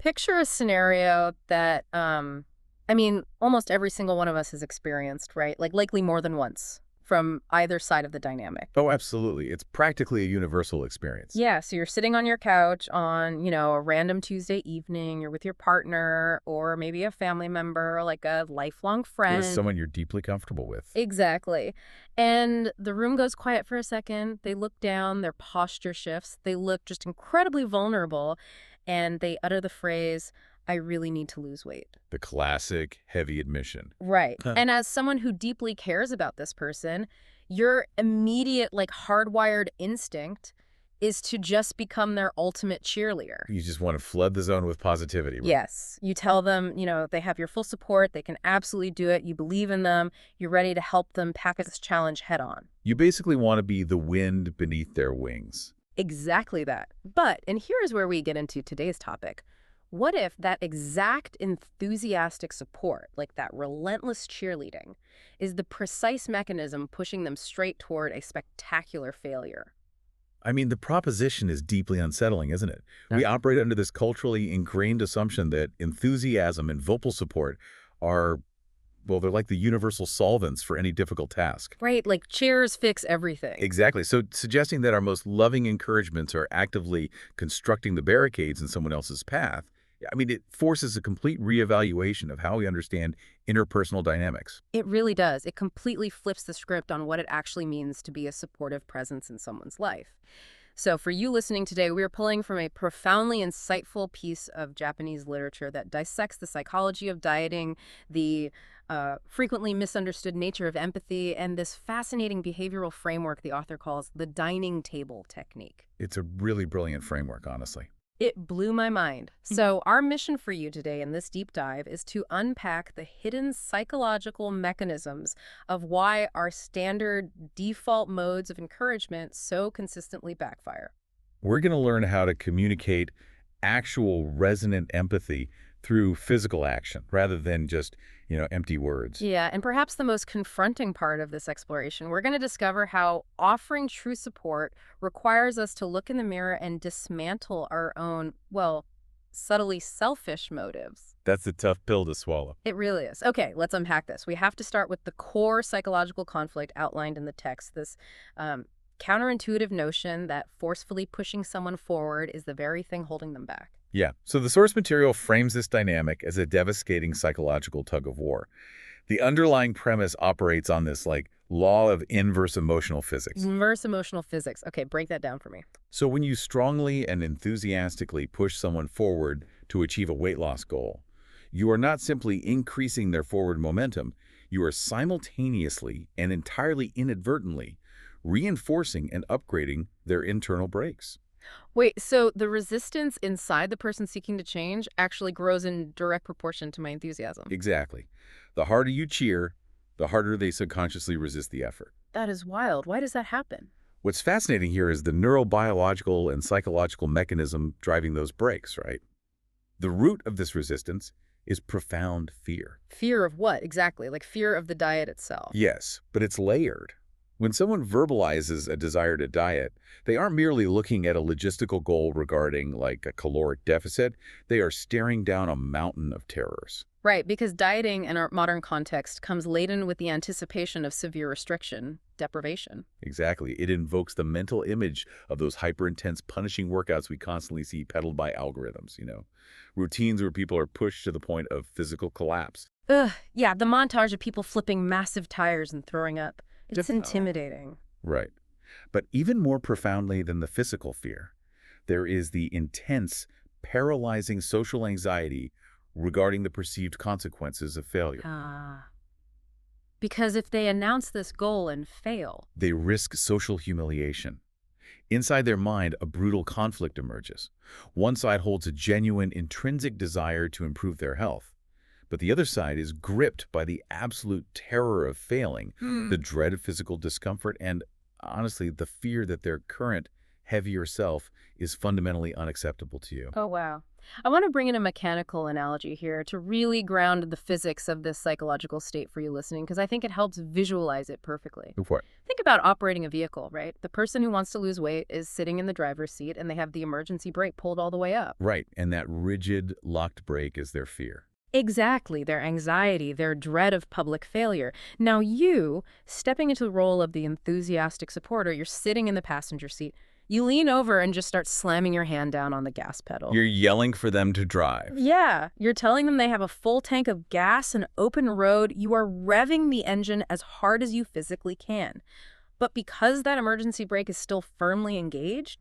Picture a scenario that, I mean, almost every single one of us has experienced, right? Like likely more than once from either side of the dynamic. Oh, absolutely. It's practically a universal experience. Yeah, so you're sitting on your couch on, a random Tuesday evening, you're with your partner or maybe a family member, like a lifelong Or friend. someone you're deeply comfortable with. Exactly. And the room goes quiet for a second. They look down, their posture shifts. They look just incredibly vulnerable, and they utter the phrase, I really need to lose weight. The classic heavy admission. Right. Huh. And as someone who deeply cares about this person, your immediate, like, hardwired instinct is to just become their ultimate cheerleader. You just want to flood the zone with positivity, right? Yes. You tell them, they have your full support. They can absolutely do it. You believe in them. You're ready to help them tackle this challenge head on. You basically want to be the wind beneath their wings. Exactly that. But, and here's where we get into today's topic. What if that exact enthusiastic support, like that relentless cheerleading, is the precise mechanism pushing them straight toward a spectacular failure? I mean, the proposition is deeply unsettling, isn't it? Yeah. We operate under this culturally ingrained assumption that enthusiasm and vocal support are, well, they're like the universal solvents for any difficult task. Right, like cheers fix everything. Exactly. So suggesting that our most loving encouragements are actively constructing the barricades in someone else's path, I mean, it forces a complete reevaluation of how we understand interpersonal dynamics. It really does. It completely flips the script on what it actually means to be a supportive presence in someone's life. So for you listening today, we are pulling from a profoundly insightful piece of Japanese literature that dissects the psychology of dieting, the frequently misunderstood nature of empathy, and this fascinating behavioral framework the author calls the dining table technique. It's a really brilliant framework, honestly. It blew my mind. So our mission for you today in this deep dive is to unpack the hidden psychological mechanisms of why our standard default modes of encouragement so consistently backfire. We're going to learn how to communicate actual resonant empathy through physical action rather than just, empty words. Yeah, and perhaps the most confronting part of this exploration, we're going to discover how offering true support requires us to look in the mirror and dismantle our own, well, subtly selfish motives. That's a tough pill to swallow. It really is. Okay, let's unpack this. We have to start with the core psychological conflict outlined in the text, this counterintuitive notion that forcefully pushing someone forward is the very thing holding them back. Yeah, so the source material frames this dynamic as a devastating psychological tug of war. The underlying premise operates on this, law of inverse emotional physics. Inverse emotional physics. Okay, break that down for me. So when you strongly and enthusiastically push someone forward to achieve a weight loss goal, you are not simply increasing their forward momentum, you are simultaneously and entirely inadvertently reinforcing and upgrading their internal brakes. Wait, so the resistance inside the person seeking to change actually grows in direct proportion to my enthusiasm? Exactly. The harder you cheer, the harder they subconsciously resist the effort. That is wild. Why does that happen? What's fascinating here is the neurobiological and psychological mechanism driving those brakes, right? The root of this resistance is profound fear. Fear of what exactly? Like fear of the diet itself? Yes, but it's layered. When someone verbalizes a desire to diet, they aren't merely looking at a logistical goal regarding, a caloric deficit. They are staring down a mountain of terrors. Right, because dieting in our modern context comes laden with the anticipation of severe restriction, deprivation. Exactly. It invokes the mental image of those hyper-intense punishing workouts we constantly see peddled by algorithms, routines where people are pushed to the point of physical collapse. Ugh, yeah, the montage of people flipping massive tires and throwing up. It's intimidating. Right. But even more profoundly than the physical fear, there is the intense, paralyzing social anxiety regarding the perceived consequences of failure. Because if they announce this goal and fail, They risk social humiliation. Inside their mind, a brutal conflict emerges. One side holds a genuine, intrinsic desire to improve their health, but the other side is gripped by the absolute terror of failing, the dread of physical discomfort, and, honestly, the fear that their current, heavier self is fundamentally unacceptable to you. oh wow. I want to bring in a mechanical analogy here to really ground the physics of this psychological state for you listening, because I think it helps visualize it perfectly. Go for it. Think about operating a vehicle, right? The person who wants to lose weight is sitting in the driver's seat and they have the emergency brake pulled all the way up. Right, and that rigid, locked brake is their fear. Exactly, their anxiety, their dread of public failure. Now you, stepping into the role of the enthusiastic supporter, you're sitting in the passenger seat. You lean over and just start slamming your hand down on the gas pedal. You're yelling for them to drive. Yeah, you're telling them they have a full tank of gas and open road. You are revving the engine as hard as you physically can. But because that emergency brake is still firmly engaged,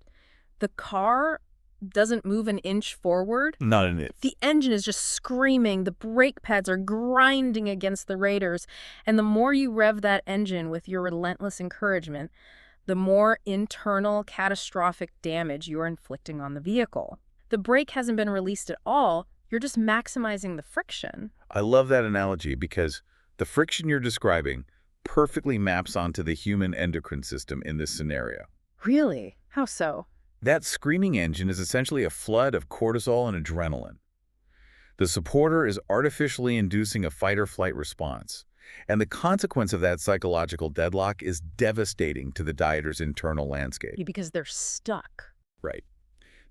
the car doesn't move an inch forward. Not in it. The engine is just screaming. The brake pads are grinding against the radiators. And the more you rev that engine with your relentless encouragement, the more internal catastrophic damage you are inflicting on the vehicle. The brake hasn't been released at all. You're just maximizing the friction. I love that analogy because the friction you're describing perfectly maps onto the human endocrine system in this scenario. Really? How so? That screaming engine is essentially a flood of cortisol and adrenaline. The supporter is artificially inducing a fight-or-flight response, and the consequence of that psychological deadlock is devastating to the dieter's internal landscape. Because they're stuck. Right.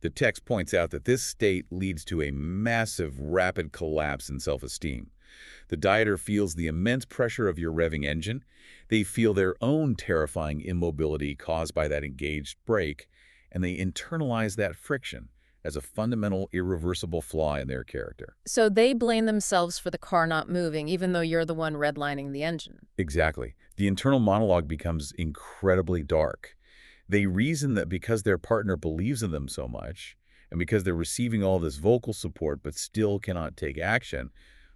The text points out that this state leads to a massive, rapid collapse in self-esteem. The dieter feels the immense pressure of your revving engine. They feel their own terrifying immobility caused by that engaged brake, and they internalize that friction as a fundamental, irreversible flaw in their character. So they blame themselves for the car not moving, even though you're the one redlining the engine. Exactly. The internal monologue becomes incredibly dark. They reason that because their partner believes in them so much, and because they're receiving all this vocal support but still cannot take action,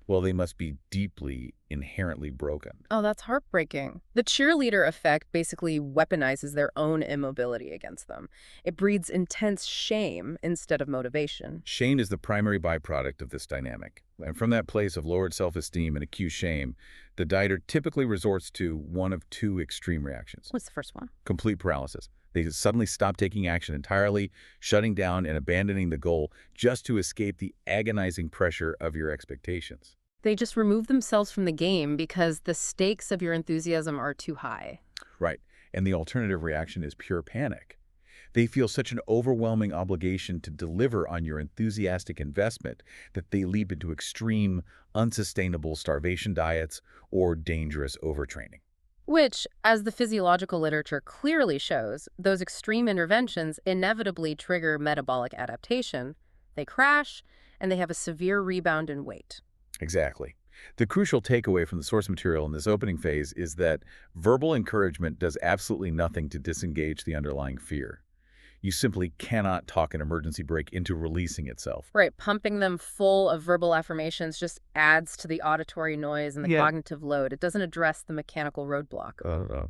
well, they must be deeply, inherently broken. Oh, that's heartbreaking. The cheerleader effect basically weaponizes their own immobility against them. It breeds intense shame instead of motivation. Shame is the primary byproduct of this dynamic. And from that place of lowered self-esteem and acute shame, the dieter typically resorts to one of two extreme reactions. What's the first one? Complete paralysis. They suddenly stop taking action entirely, shutting down and abandoning the goal just to escape the agonizing pressure of your expectations. They just remove themselves from the game because the stakes of your enthusiasm are too high. Right. And the alternative reaction is pure panic. They feel such an overwhelming obligation to deliver on your enthusiastic investment that they leap into extreme, unsustainable starvation diets or dangerous overtraining. Which, as the physiological literature clearly shows, those extreme interventions inevitably trigger metabolic adaptation. They crash, and they have a severe rebound in weight. Exactly. The crucial takeaway from the source material in this opening phase is that verbal encouragement does absolutely nothing to disengage the underlying fear. You simply cannot talk an emergency brake into releasing itself. Right, pumping them full of verbal affirmations just adds to the auditory noise and the cognitive load. It doesn't address the mechanical roadblock.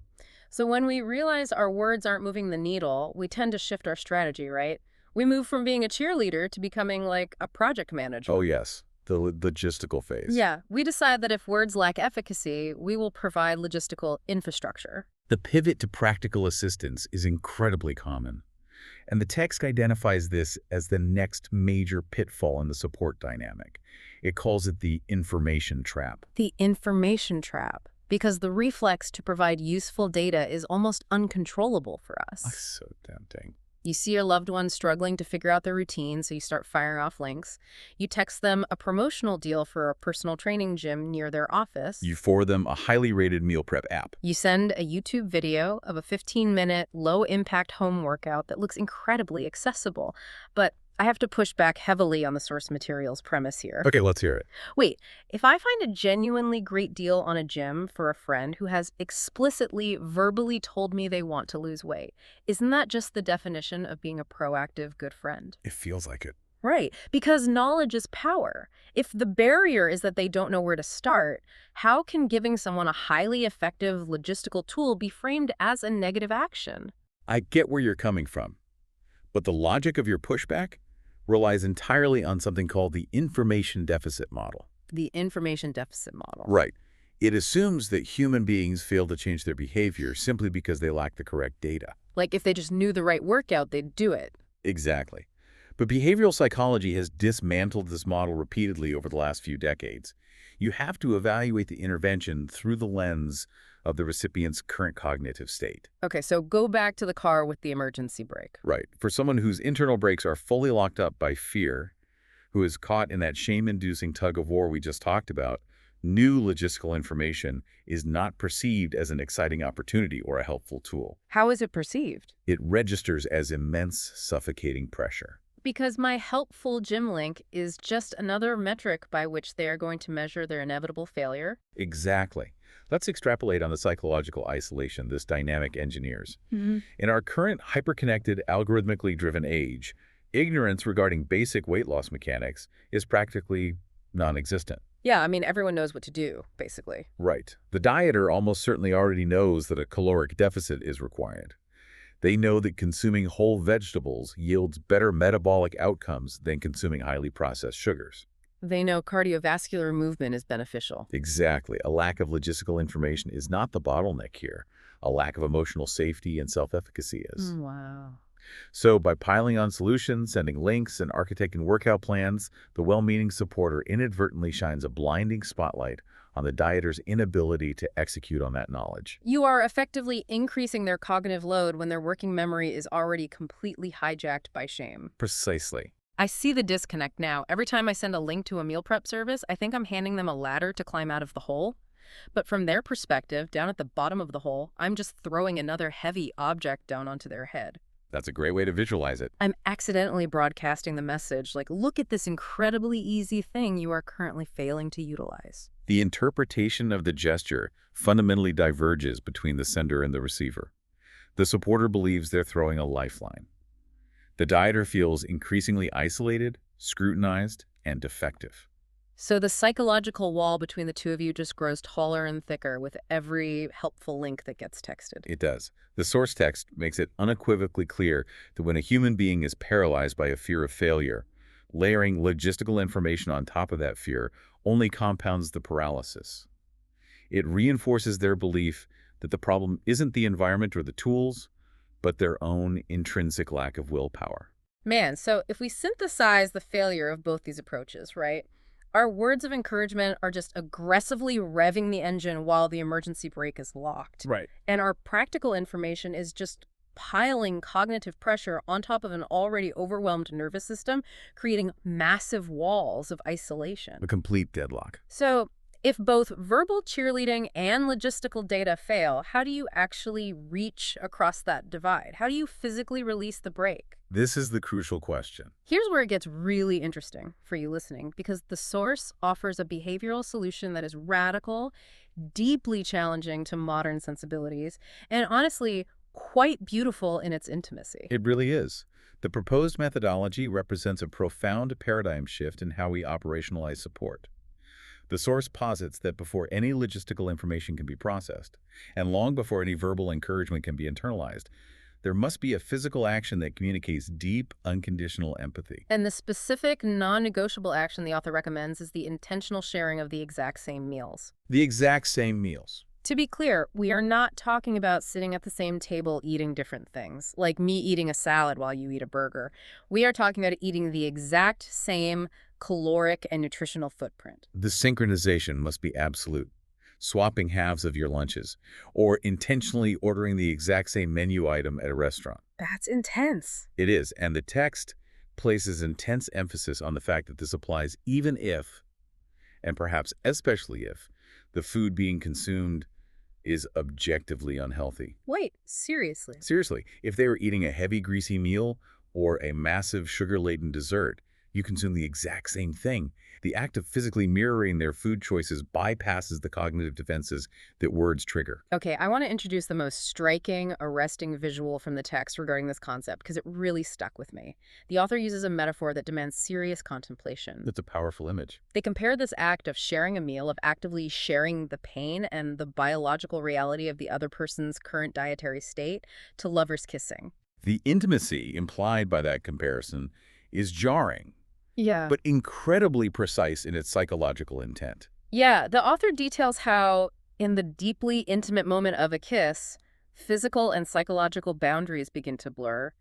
So when we realize our words aren't moving the needle, we tend to shift our strategy, right? We move from being a cheerleader to becoming like a project manager. Oh, yes. The logistical phase. Yeah, we decide that if words lack efficacy, we will provide logistical infrastructure. The pivot to practical assistance is incredibly common. And the text identifies this as the next major pitfall in the support dynamic. It calls it the information trap. The information trap, because the reflex to provide useful data is almost uncontrollable for us. So tempting. You see your loved one struggling to figure out their routine, so you start firing off links. You text them a promotional deal for a personal training gym near their office. You forward them a highly rated meal prep app. You send a YouTube video of a 15-minute, low-impact home workout that looks incredibly accessible. But I have to push back heavily on the source material's premise here. Okay, let's hear it. Wait, if I find a genuinely great deal on a gym for a friend who has explicitly verbally told me they want to lose weight, isn't that just the definition of being a proactive good friend? It feels like it. Right, because knowledge is power. If the barrier is that they don't know where to start, how can giving someone a highly effective logistical tool be framed as a negative action? I get where you're coming from. But the logic of your pushback relies entirely on something called the information deficit model. The information deficit model. Right. It assumes that human beings fail to change their behavior simply because they lack the correct data. Like if they just knew the right workout, they'd do it. Exactly. But behavioral psychology has dismantled this model repeatedly over the last few decades. You have to evaluate the intervention through the lens of the recipient's current cognitive state. Okay, so go back to the car with the emergency brake. Right. For someone whose internal brakes are fully locked up by fear, who is caught in that shame-inducing tug of war we just talked about, new logistical information is not perceived as an exciting opportunity or a helpful tool. How is it perceived? It registers as immense, suffocating pressure. Because my helpful gym link is just another metric by which they are going to measure their inevitable failure. Exactly. Let's extrapolate on the psychological isolation this dynamic engineers. Mhm. In our current hyperconnected, algorithmically driven age, ignorance regarding basic weight loss mechanics is practically non-existent. Yeah, I mean, everyone knows what to do, basically. Right. The dieter almost certainly already knows that a caloric deficit is required. They know that consuming whole vegetables yields better metabolic outcomes than consuming highly processed sugars. They know cardiovascular movement is beneficial. Exactly. A lack of logistical information is not the bottleneck here. A lack of emotional safety and self-efficacy is. Wow. So by piling on solutions, sending links, and architecting workout plans, the well-meaning supporter inadvertently shines a blinding spotlight on the dieter's inability to execute on that knowledge. You are effectively increasing their cognitive load when their working memory is already completely hijacked by shame. Precisely. I see the disconnect now. Every time I send a link to a meal prep service, I think I'm handing them a ladder to climb out of the hole. But from their perspective, down at the bottom of the hole, I'm just throwing another heavy object down onto their head. That's a great way to visualize it. I'm accidentally broadcasting the message like, look at this incredibly easy thing you are currently failing to utilize. The interpretation of the gesture fundamentally diverges between the sender and the receiver. The supporter believes they're throwing a lifeline. The dieter feels increasingly isolated, scrutinized, and defective. So the psychological wall between the two of you just grows taller and thicker with every helpful link that gets texted. It does. The source text makes it unequivocally clear that when a human being is paralyzed by a fear of failure, layering logistical information on top of that fear only compounds the paralysis. It reinforces their belief that the problem isn't the environment or the tools, but their own intrinsic lack of willpower. Man, so if we synthesize the failure of both these approaches, right? Our words of encouragement are just aggressively revving the engine while the emergency brake is locked. Right. And our practical information is just piling cognitive pressure on top of an already overwhelmed nervous system, creating massive walls of isolation. A complete deadlock. So if both verbal cheerleading and logistical data fail, how do you actually reach across that divide? How do you physically release the brake? This is the crucial question. Here's where it gets really interesting for you listening, because the source offers a behavioral solution that is radical, deeply challenging to modern sensibilities, and honestly, quite beautiful in its intimacy. It really is. The proposed methodology represents a profound paradigm shift in how we operationalize support. The source posits that before any logistical information can be processed, and long before any verbal encouragement can be internalized, there must be a physical action that communicates deep, unconditional empathy. And the specific, non-negotiable action the author recommends is the intentional sharing of the exact same meals. The exact same meals. To be clear, we are not talking about sitting at the same table eating different things, like me eating a salad while you eat a burger. We are talking about eating the exact same caloric and nutritional footprint. The synchronization must be absolute. Swapping halves of your lunches, or intentionally ordering the exact same menu item at a restaurant. That's intense. It is, and the text places intense emphasis on the fact that this applies even if, and perhaps especially if, the food being consumed is objectively unhealthy. Wait, seriously? Seriously, if they were eating a heavy, greasy meal or a massive sugar-laden dessert, you consume the exact same thing. The act of physically mirroring their food choices bypasses the cognitive defenses that words trigger. Okay, I want to introduce the most striking, arresting visual from the text regarding this concept because it really stuck with me. The author uses a metaphor that demands serious contemplation. That's a powerful image. They compare this act of sharing a meal, of actively sharing the pain and the biological reality of the other person's current dietary state, to lovers kissing. The intimacy implied by that comparison is jarring, Yeah. but incredibly precise in its psychological intent. Yeah, the author details how, in the deeply intimate moment of a kiss, physical and psychological boundaries begin to blur.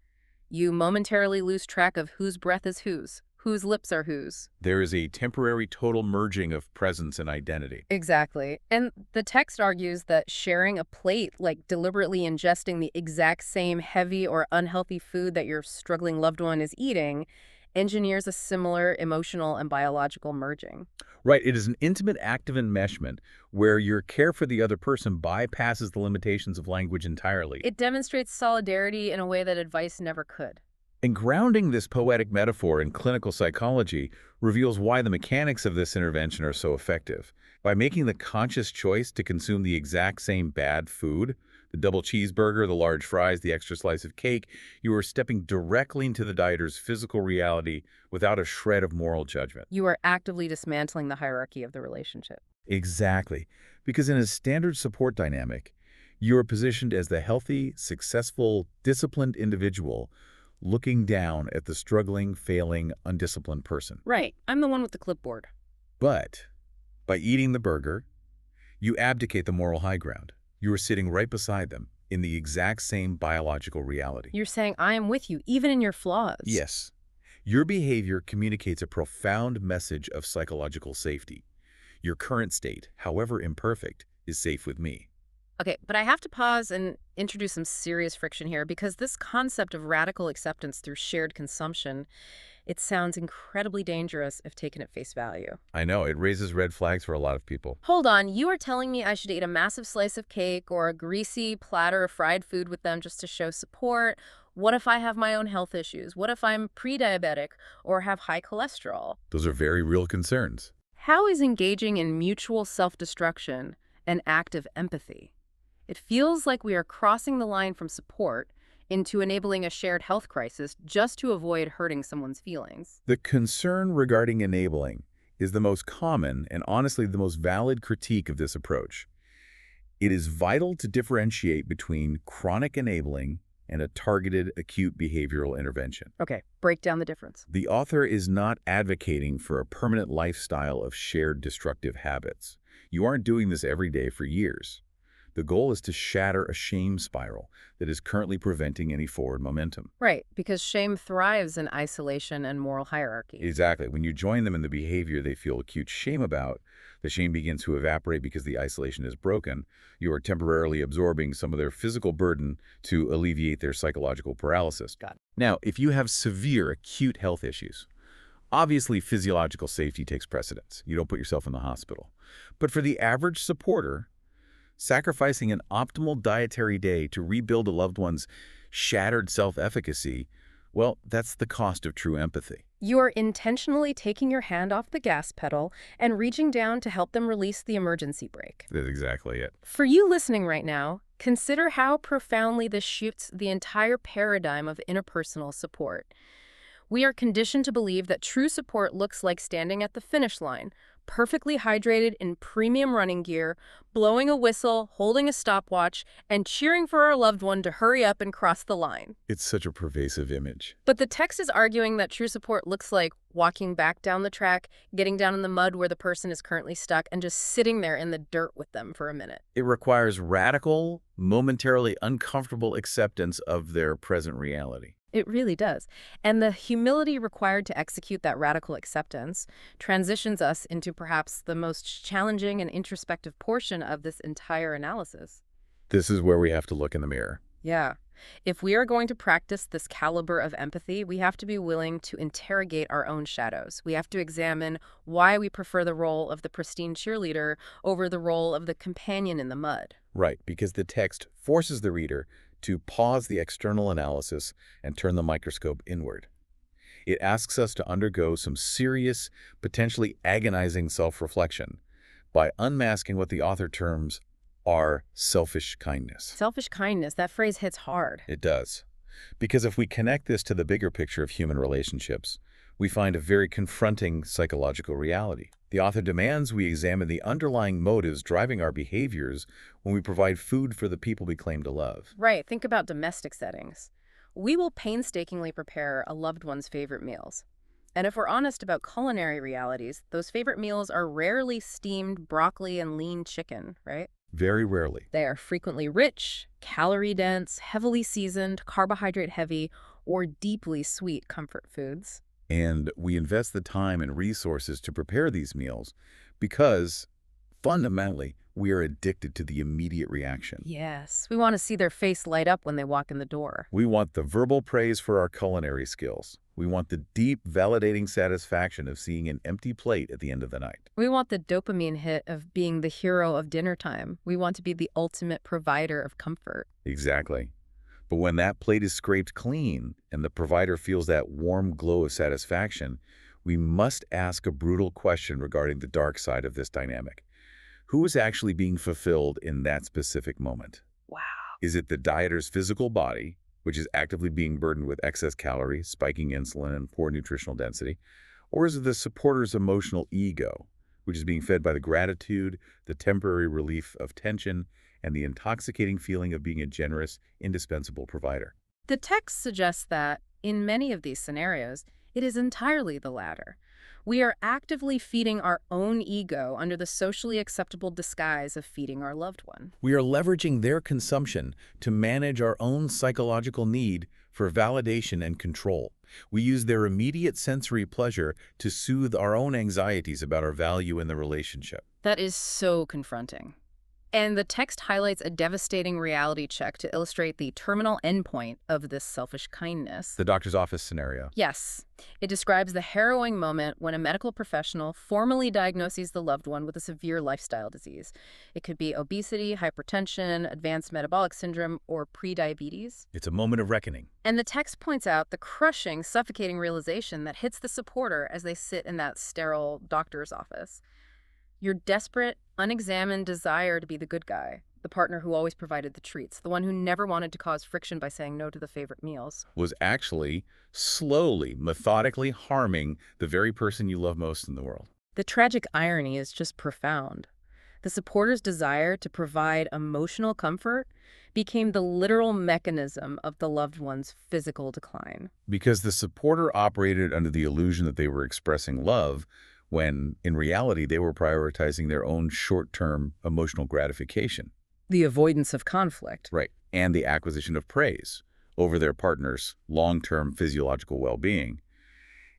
You momentarily lose track of whose breath is whose Whose lips are whose? There is a temporary total merging of presence and identity. Exactly. And the text argues that sharing a plate, like deliberately ingesting the exact same heavy or unhealthy food that your struggling loved one is eating, engineers a similar emotional and biological merging. Right, it is an intimate act of enmeshment where your care for the other person bypasses the limitations of language entirely. It demonstrates solidarity in a way that advice never could. And grounding this poetic metaphor in clinical psychology reveals why the mechanics of this intervention are so effective. By making the conscious choice to consume the exact same bad food, the double cheeseburger, the large fries, the extra slice of cake, you are stepping directly into the dieter's physical reality without a shred of moral judgment. You are actively dismantling the hierarchy of the relationship. Exactly. Because in a standard support dynamic, you are positioned as the healthy, successful, disciplined individual looking down at the struggling, failing, undisciplined person. Right. I'm the one with the clipboard. But by eating the burger, you abdicate the moral high ground. You are sitting right beside them in the exact same biological reality. You're saying I am with you, even in your flaws. Yes. Your behavior communicates a profound message of psychological safety. Your current state, however imperfect, is safe with me. Okay, but I have to pause and introduce some serious friction here because this concept of radical acceptance through shared consumption, it sounds incredibly dangerous if taken at face value. I know, it raises red flags for a lot of people. Hold on, you are telling me I should eat a massive slice of cake or a greasy platter of fried food with them just to show support? What if I have my own health issues? What if I'm pre-diabetic or have high cholesterol? Those are very real concerns. How is engaging in mutual self-destruction an act of empathy? It feels like we are crossing the line from support into enabling a shared health crisis just to avoid hurting someone's feelings. The concern regarding enabling is the most common and honestly the most valid critique of this approach. It is vital to differentiate between chronic enabling and a targeted acute behavioral intervention. Okay, break down the difference. The author is not advocating for a permanent lifestyle of shared destructive habits. You aren't doing this every day for years. The goal is to shatter a shame spiral that is currently preventing any forward momentum. Right, because shame thrives in isolation and moral hierarchy. Exactly. When you join them in the behavior they feel acute shame about, the shame begins to evaporate because the isolation is broken. You are temporarily absorbing some of their physical burden to alleviate their psychological paralysis. Got it. Now, if you have severe acute health issues, obviously physiological safety takes precedence. You don't put yourself in the hospital. But for the average supporter, sacrificing an optimal dietary day to rebuild a loved one's shattered self-efficacy, well, that's the cost of true empathy. You are intentionally taking your hand off the gas pedal and reaching down to help them release the emergency brake. That's exactly it. For you listening right now, consider how profoundly this shifts the entire paradigm of interpersonal support. We are conditioned to believe that true support looks like standing at the finish line, perfectly hydrated in premium running gear, blowing a whistle, holding a stopwatch, and cheering for our loved one to hurry up and cross the line. It's such a pervasive image. But the text is arguing that true support looks like walking back down the track, getting down in the mud where the person is currently stuck, and just sitting there in the dirt with them for a minute. It requires radical, momentarily uncomfortable acceptance of their present reality. It really does. And the humility required to execute that radical acceptance transitions us into perhaps the most challenging and introspective portion of this entire analysis. This is where we have to look in the mirror. Yeah. If we are going to practice this caliber of empathy, we have to be willing to interrogate our own shadows. We have to examine why we prefer the role of the pristine cheerleader over the role of the companion in the mud. Right, because the text forces the reader to pause the external analysis and turn the microscope inward. It asks us to undergo some serious, potentially agonizing self-reflection by unmasking what the author terms are selfish kindness. Selfish kindness, that phrase hits hard. It does. Because if we connect this to the bigger picture of human relationships, we find a very confronting psychological reality. The author demands we examine the underlying motives driving our behaviors when we provide food for the people we claim to love. Right, think about domestic settings. We will painstakingly prepare a loved one's favorite meals. And if we're honest about culinary realities, those favorite meals are rarely steamed broccoli and lean chicken, right? Very rarely. They are frequently rich, calorie-dense, heavily seasoned, carbohydrate-heavy, or deeply sweet comfort foods. And we invest the time and resources to prepare these meals because, fundamentally, we are addicted to the immediate reaction. Yes, we want to see their face light up when they walk in the door. We want the verbal praise for our culinary skills. We want the deep, validating satisfaction of seeing an empty plate at the end of the night. We want the dopamine hit of being the hero of dinner time. We want to be the ultimate provider of comfort. Exactly. But when that plate is scraped clean and the provider feels that warm glow of satisfaction, we must ask a brutal question regarding the dark side of this dynamic. Who is actually being fulfilled in that specific moment? Wow. Is it the dieter's physical body, which is actively being burdened with excess calories, spiking insulin, and poor nutritional density? Or is it the supporter's emotional ego, which is being fed by the gratitude, the temporary relief of tension, and the intoxicating feeling of being a generous, indispensable provider? The text suggests that, in many of these scenarios, it is entirely the latter. We are actively feeding our own ego under the socially acceptable disguise of feeding our loved one. We are leveraging their consumption to manage our own psychological need for validation and control. We use their immediate sensory pleasure to soothe our own anxieties about our value in the relationship. That is so confronting. And the text highlights a devastating reality check to illustrate the terminal endpoint of this selfish kindness. The doctor's office scenario. Yes, it describes the harrowing moment when a medical professional formally diagnoses the loved one with a severe lifestyle disease. It could be obesity, hypertension, advanced metabolic syndrome, or prediabetes. It's a moment of reckoning. And the text points out the crushing, suffocating realization that hits the supporter as they sit in that sterile doctor's office. Your desperate, unexamined desire to be the good guy, the partner who always provided the treats, the one who never wanted to cause friction by saying no to the favorite meals, Was actually slowly, methodically harming the very person you love most in the world. The tragic irony is just profound. The supporter's desire to provide emotional comfort became the literal mechanism of the loved one's physical decline. Because the supporter operated under the illusion that they were expressing love, when in reality they were prioritizing their own short-term emotional gratification. The avoidance of conflict. Right. And the acquisition of praise over their partner's long-term physiological well-being.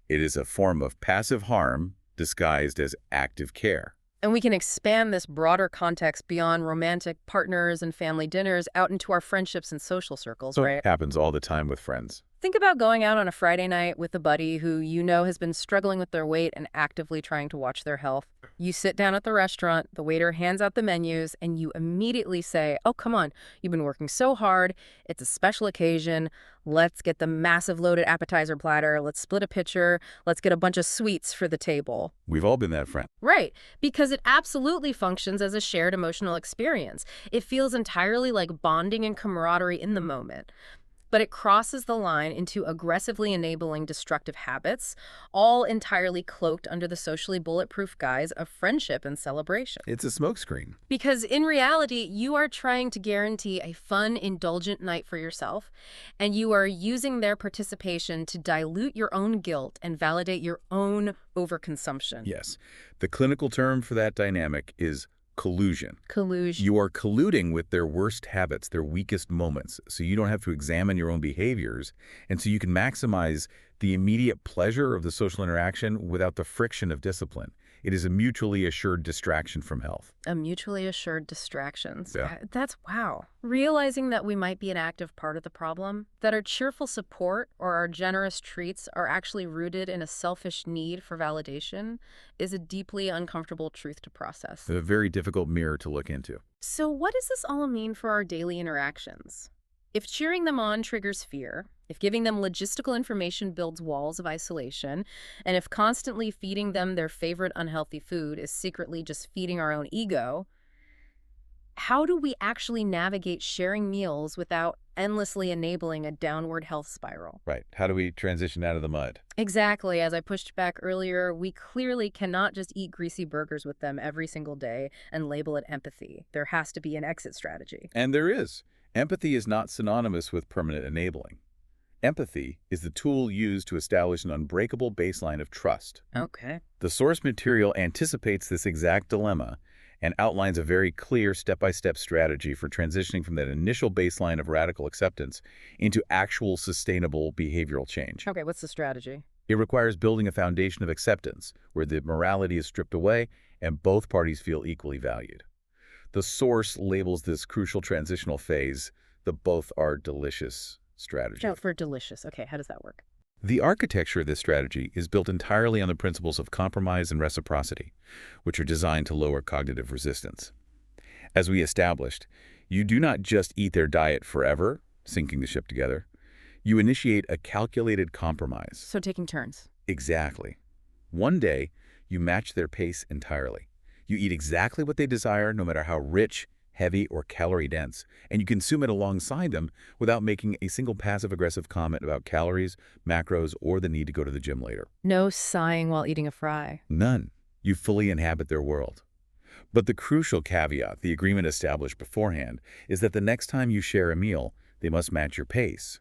It is a form of passive harm disguised as active care. And we can expand this broader context beyond romantic partners and family dinners out into our friendships and social circles, So right? it happens all the time with friends. Think about going out on a Friday night with a buddy who you know has been struggling with their weight and actively trying to watch their health. You sit down at the restaurant, the waiter hands out the menus, and you immediately say, "Oh, come on, you've been working so hard. It's a special occasion. Let's get the massive loaded appetizer platter. Let's split a pitcher. Let's get a bunch of sweets for the table." We've all been that friend. Right, because it absolutely functions as a shared emotional experience. It feels entirely like bonding and camaraderie in the moment. But it crosses the line into aggressively enabling destructive habits, all entirely cloaked under the socially bulletproof guise of friendship and celebration. It's a smokescreen. Because in reality, you are trying to guarantee a fun, indulgent night for yourself, and you are using their participation to dilute your own guilt and validate your own overconsumption. Yes. The clinical term for that dynamic is collusion. Collusion. You are colluding with their worst habits, their weakest moments, so you don't have to examine your own behaviors, and so you can maximize the immediate pleasure of the social interaction without the friction of discipline. It is a mutually assured distraction from health. A mutually assured distractions. Yeah. That's wow. Realizing that we might be an active part of the problem, that our cheerful support or our generous treats are actually rooted in a selfish need for validation, is a deeply uncomfortable truth to process. A very difficult mirror to look into. So what does this all mean for our daily interactions? If cheering them on triggers fear, if giving them logistical information builds walls of isolation, and if constantly feeding them their favorite unhealthy food is secretly just feeding our own ego, how do we actually navigate sharing meals without endlessly enabling a downward health spiral? Right. How do we transition out of the mud? Exactly. As I pushed back earlier, we clearly cannot just eat greasy burgers with them every single day and label it empathy. There has to be an exit strategy. And there is. Empathy is not synonymous with permanent enabling. Empathy is the tool used to establish an unbreakable baseline of trust. Okay. The source material anticipates this exact dilemma and outlines a very clear step-by-step strategy for transitioning from that initial baseline of radical acceptance into actual sustainable behavioral change. Okay, what's the strategy? It requires building a foundation of acceptance, where the morality is stripped away and both parties feel equally valued. The source labels this crucial transitional phase the both are delicious strategy. Out for delicious. Okay, how does that work? The architecture of this strategy is built entirely on the principles of compromise and reciprocity, which are designed to lower cognitive resistance. As we established, you do not just eat their diet forever, sinking the ship together. You initiate a calculated compromise. So taking turns. Exactly. One day, you match their pace entirely. You eat exactly what they desire, no matter how rich, heavy, or calorie-dense, and you consume it alongside them without making a single passive-aggressive comment about calories, macros, or the need to go to the gym later. No sighing while eating a fry. None. You fully inhabit their world. But the crucial caveat, the agreement established beforehand, is that the next time you share a meal, they must match your pace.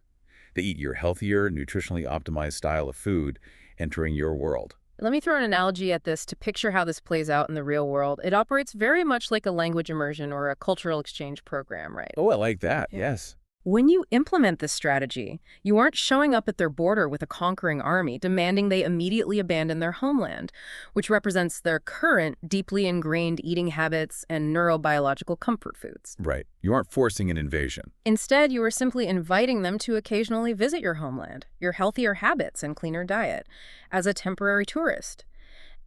They eat your healthier, nutritionally optimized style of food, entering your world. Let me throw an analogy at this to picture how this plays out in the real world. It operates very much like a language immersion or a cultural exchange program, right? Oh, I like that. Yeah. Yes. When you implement this strategy, you aren't showing up at their border with a conquering army demanding they immediately abandon their homeland, which represents their current deeply ingrained eating habits and neurobiological comfort foods. Right. You aren't forcing an invasion. Instead, you are simply inviting them to occasionally visit your homeland, your healthier habits and cleaner diet, as a temporary tourist.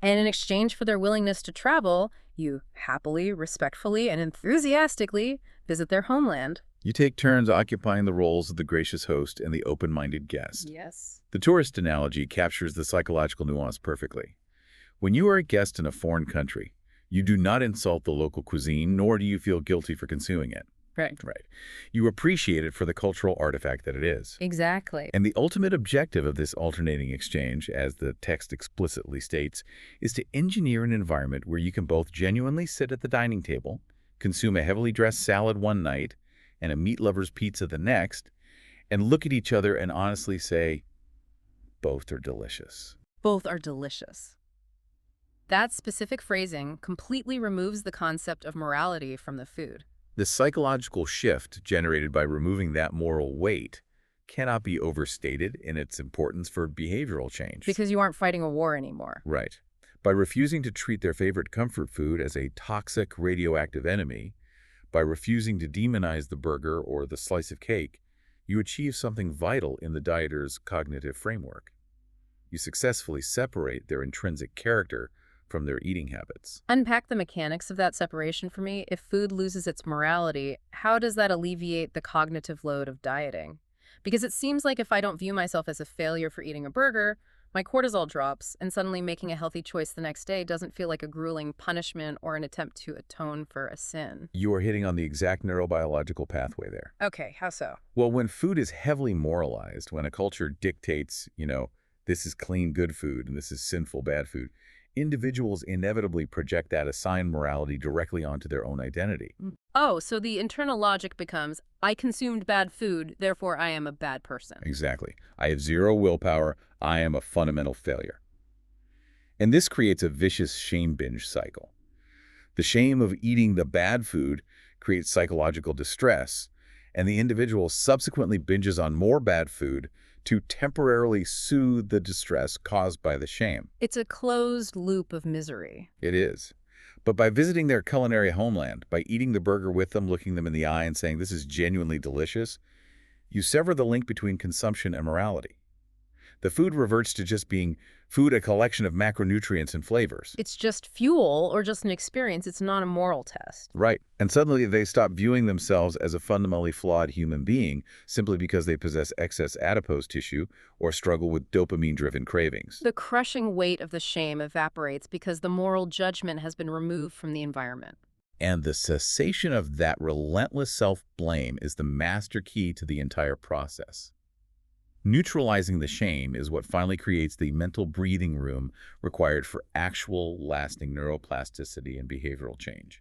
And in exchange for their willingness to travel, you happily, respectfully, and enthusiastically visit their homeland. You take turns occupying the roles of the gracious host and the open-minded guest. Yes. The tourist analogy captures the psychological nuance perfectly. When you are a guest in a foreign country, you do not insult the local cuisine, nor do you feel guilty for consuming it. Right. Right. You appreciate it for the cultural artifact that it is. Exactly. And the ultimate objective of this alternating exchange, as the text explicitly states, is to engineer an environment where you can both genuinely sit at the dining table, consume a heavily dressed salad one night, and a meat lover's pizza the next, and look at each other and honestly say, both are delicious. Both are delicious. That specific phrasing completely removes the concept of morality from the food. The psychological shift generated by removing that moral weight cannot be overstated in its importance for behavioral change. Because you aren't fighting a war anymore. Right. By refusing to treat their favorite comfort food as a toxic, radioactive enemy, by refusing to demonize the burger or the slice of cake, you achieve something vital in the dieter's cognitive framework. You successfully separate their intrinsic character from their eating habits. Unpack the mechanics of that separation for me. If food loses its morality, how does that alleviate the cognitive load of dieting? Because it seems like if I don't view myself as a failure for eating a burger, my cortisol drops, and suddenly making a healthy choice the next day doesn't feel like a grueling punishment or an attempt to atone for a sin. You are hitting on the exact neurobiological pathway there. Okay, how so? Well, when food is heavily moralized, when a culture dictates, this is clean, good food, and this is sinful, bad food, individuals inevitably project that assigned morality directly onto their own identity. Oh, so the internal logic becomes, I consumed bad food, therefore I am a bad person. Exactly. I have zero willpower. I am a fundamental failure. And this creates a vicious shame binge cycle. The shame of eating the bad food creates psychological distress, and the individual subsequently binges on more bad food to temporarily soothe the distress caused by the shame. It's a closed loop of misery. It is. But by visiting their culinary homeland, by eating the burger with them, looking them in the eye and saying this is genuinely delicious, you sever the link between consumption and morality. The food reverts to just being food, a collection of macronutrients and flavors. It's just fuel or just an experience. It's not a moral test. Right. And suddenly they stop viewing themselves as a fundamentally flawed human being simply because they possess excess adipose tissue or struggle with dopamine-driven cravings. The crushing weight of the shame evaporates because the moral judgment has been removed from the environment. And the cessation of that relentless self-blame is the master key to the entire process. Neutralizing the shame is what finally creates the mental breathing room required for actual, lasting neuroplasticity and behavioral change.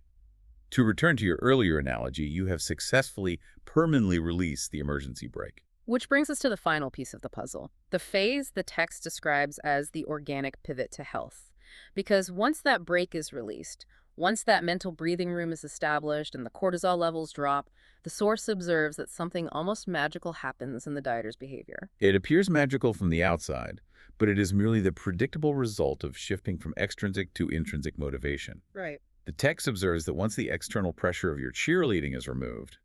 To return to your earlier analogy, you have successfully, permanently released the emergency brake. Which brings us to the final piece of the puzzle, the phase the text describes as the organic pivot to health. Because once that brake is released, Once that mental breathing room is established and the cortisol levels drop, the source observes that something almost magical happens in the dieter's behavior. It appears magical from the outside, but it is merely the predictable result of shifting from extrinsic to intrinsic motivation. Right. The text observes that once the external pressure of your cheerleading is removed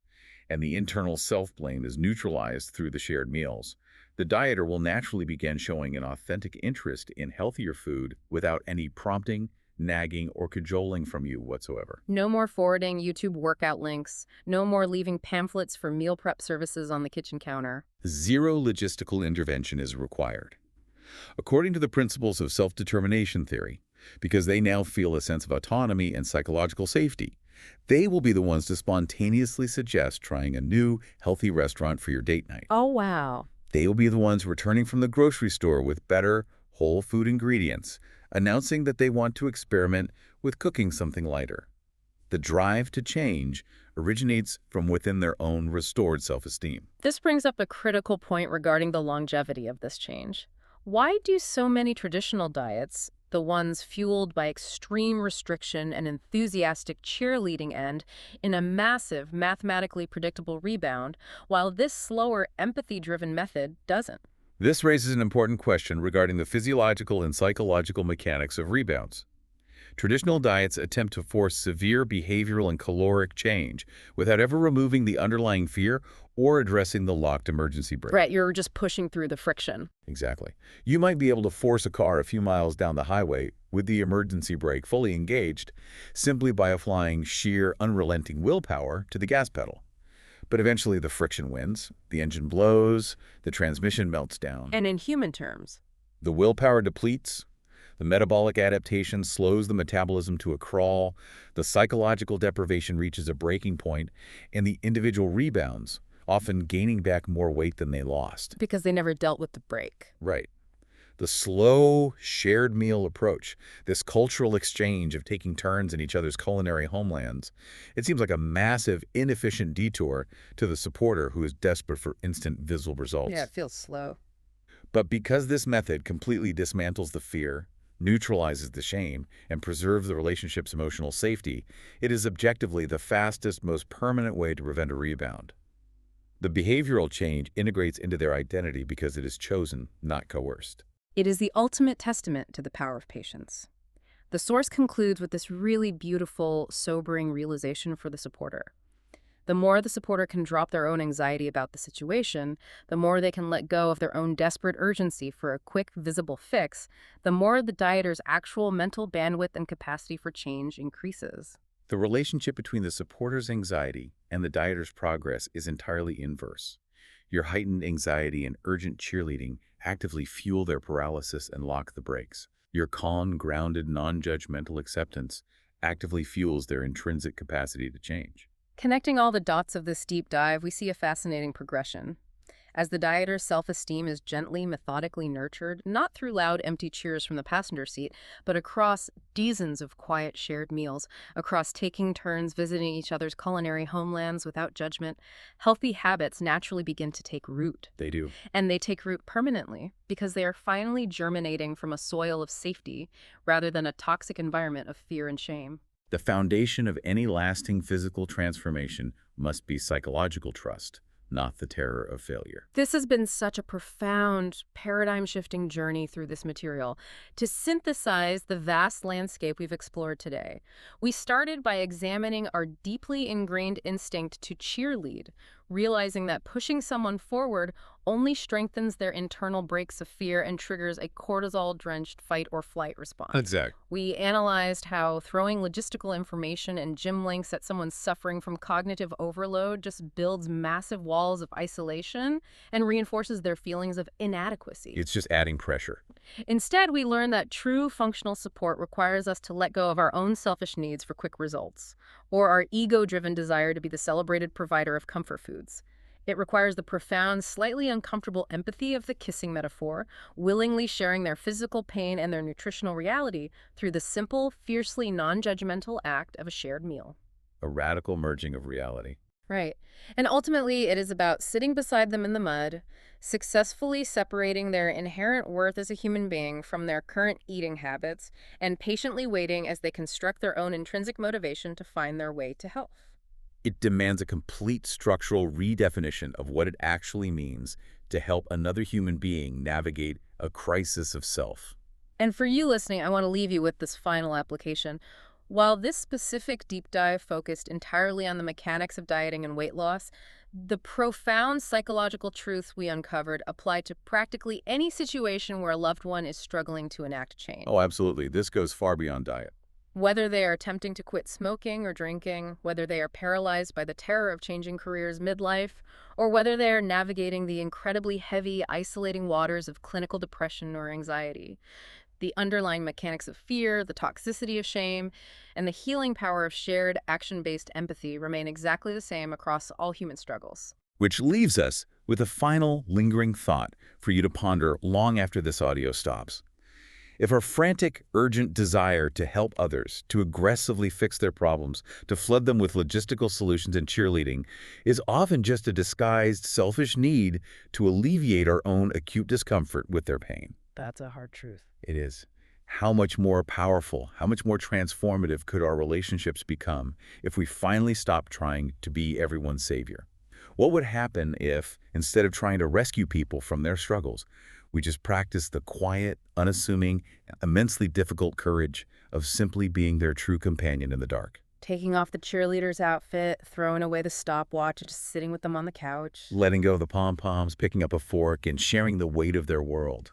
and the internal self-blame is neutralized through the shared meals, the dieter will naturally begin showing an authentic interest in healthier food without any prompting, nagging, or cajoling from you whatsoever. No more forwarding YouTube workout links. No more leaving pamphlets for meal prep services on the kitchen counter. Zero logistical intervention is required. According to the principles of self-determination theory, because they now feel a sense of autonomy and psychological safety, they will be the ones to spontaneously suggest trying a new, healthy restaurant for your date night. Oh, wow. They will be the ones returning from the grocery store with better, whole food ingredients, announcing that they want to experiment with cooking something lighter. The drive to change originates from within their own restored self-esteem. This brings up a critical point regarding the longevity of this change. Why do so many traditional diets, the ones fueled by extreme restriction and enthusiastic cheerleading, end in a massive, mathematically predictable rebound, while this slower, empathy-driven method doesn't? This raises an important question regarding the physiological and psychological mechanics of rebounds. Traditional diets attempt to force severe behavioral and caloric change without ever removing the underlying fear or addressing the locked emergency brake. Right, you're just pushing through the friction. Exactly. You might be able to force a car a few miles down the highway with the emergency brake fully engaged simply by applying sheer, unrelenting willpower to the gas pedal. But eventually the friction wins, the engine blows, the transmission melts down. And in human terms, The willpower depletes, the metabolic adaptation slows the metabolism to a crawl, the psychological deprivation reaches a breaking point, and the individual rebounds, often gaining back more weight than they lost. because they never dealt with the break. Right. The slow, shared meal approach, this cultural exchange of taking turns in each other's culinary homelands, it seems like a massive, inefficient detour to the supporter who is desperate for instant visible results. Yeah, it feels slow. But because this method completely dismantles the fear, neutralizes the shame, and preserves the relationship's emotional safety, it is objectively the fastest, most permanent way to prevent a rebound. The behavioral change integrates into their identity because it is chosen, not coerced. It is the ultimate testament to the power of patience. The source concludes with this really beautiful, sobering realization for the supporter. The more the supporter can drop their own anxiety about the situation, the more they can let go of their own desperate urgency for a quick, visible fix, the more the dieter's actual mental bandwidth and capacity for change increases. The relationship between the supporter's anxiety and the dieter's progress is entirely inverse. Your heightened anxiety and urgent cheerleading actively fuel their paralysis and lock the brakes. Your calm, grounded, non-judgmental acceptance actively fuels their intrinsic capacity to change. Connecting all the dots of this deep dive, we see a fascinating progression. As the dieter's self-esteem is gently, methodically nurtured, not through loud, empty cheers from the passenger seat, but across dozens of quiet, shared meals, across taking turns visiting each other's culinary homelands without judgment, healthy habits naturally begin to take root. They do. And they take root permanently because they are finally germinating from a soil of safety rather than a toxic environment of fear and shame. The foundation of any lasting physical transformation must be psychological trust, not the terror of failure. This has been such a profound, paradigm-shifting journey through this material to synthesize the vast landscape we've explored today. We started by examining our deeply ingrained instinct to cheerlead, realizing that pushing someone forward only strengthens their internal brakes of fear and triggers a cortisol-drenched fight-or-flight response. Exactly. We analyzed how throwing logistical information and gym links at someone suffering from cognitive overload just builds massive walls of isolation and reinforces their feelings of inadequacy. It's just adding pressure. Instead, we learned that true functional support requires us to let go of our own selfish needs for quick results, or our ego-driven desire to be the celebrated provider of comfort foods. It requires the profound, slightly uncomfortable empathy of the kissing metaphor, willingly sharing their physical pain and their nutritional reality through the simple, fiercely non-judgmental act of a shared meal. A radical merging of reality. Right. And ultimately, it is about sitting beside them in the mud, successfully separating their inherent worth as a human being from their current eating habits, and patiently waiting as they construct their own intrinsic motivation to find their way to health. It demands a complete structural redefinition of what it actually means to help another human being navigate a crisis of self. And for you listening, I want to leave you with this final application. While this specific deep dive focused entirely on the mechanics of dieting and weight loss, the profound psychological truths we uncovered apply to practically any situation where a loved one is struggling to enact change. Oh, absolutely. This goes far beyond diet. Whether they are attempting to quit smoking or drinking, whether they are paralyzed by the terror of changing careers midlife, or whether they are navigating the incredibly heavy, isolating waters of clinical depression or anxiety. The underlying mechanics of fear, the toxicity of shame, and the healing power of shared action-based empathy remain exactly the same across all human struggles. Which leaves us with a final lingering thought for you to ponder long after this audio stops. If our frantic, urgent desire to help others, to aggressively fix their problems, to flood them with logistical solutions and cheerleading, is often just a disguised, selfish need to alleviate our own acute discomfort with their pain. That's a hard truth. It is. How much more powerful, how much more transformative could our relationships become if we finally stopped trying to be everyone's savior? What would happen if, instead of trying to rescue people from their struggles, we just practiced the quiet, unassuming, immensely difficult courage of simply being their true companion in the dark? Taking off the cheerleader's outfit, throwing away the stopwatch, and just sitting with them on the couch. Letting go of the pom-poms, picking up a fork, and sharing the weight of their world.